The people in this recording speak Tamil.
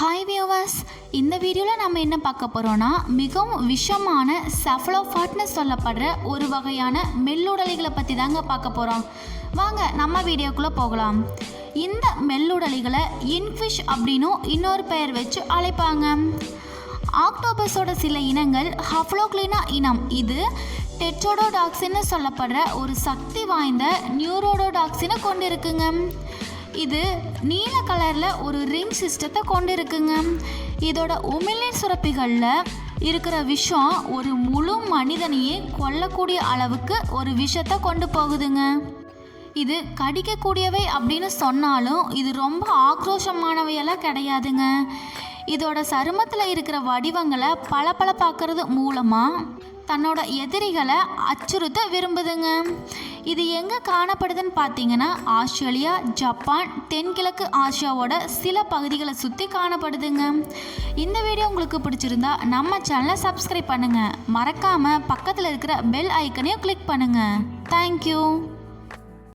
ஹாய் வியூவர்ஸ், இந்த வீடியோவில் நம்ம என்ன பார்க்க போகிறோன்னா மிகவும் விஷமான செஃபலோபாட்னு சொல்லப்படுற ஒரு வகையான மெல்லுடலிகளை பற்றி தாங்க பார்க்க போகிறோம். வாங்க நம்ம வீடியோக்குள்ளே போகலாம். இந்த மெல்லுடலிகளை இன்ஃபிஷ் அப்படின்னும் இன்னொரு பெயர் வச்சு அழைப்பாங்க. ஆக்டோபஸோட சில இனங்கள் ஹஃப்ளோக்ளினா இனம். இது டெட்ரோடோடாக்சின்னு சொல்லப்படுற ஒரு சக்தி வாய்ந்த நியூரோடோடாக்சினை கொண்டு இருக்குங்க. இது நீல கலரில் ஒரு ரிங் சிஸ்டத்தை கொண்டு இருக்குங்க. இதோட உமிழ்நீர் சுரப்பிகளில் இருக்கிற விஷம் ஒரு முழு மனிதனையே கொல்லக்கூடிய அளவுக்கு ஒரு விஷத்தை கொண்டு போகுதுங்க. இது கடிக்கக்கூடியவை அப்படின்னு சொன்னாலும் இது ரொம்ப ஆக்ரோஷமானவையெல்லாம் கிடையாதுங்க. இதோட சருமத்தில் இருக்கிற வடிவங்களை பளபளப்பாக்குறது மூலமாக தன்னோட எதிரிகளை அச்சுறுத்த விரும்புதுங்க. இது எங்கே காணப்படுதுன்னு பார்த்தீங்கன்னா ஆஸ்திரேலியா, ஜப்பான், தென்கிழக்கு ஆசியாவோட சில பகுதிகளை சுற்றி காணப்படுதுங்க. இந்த வீடியோ உங்களுக்கு பிடிச்சிருந்தா நம்ம சேனலை சப்ஸ்கிரைப் பண்ணுங்கள். மறக்காமல் பக்கத்தில் இருக்கிற பெல் ஐக்கனையும் கிளிக் பண்ணுங்கள். தேங்க்யூ.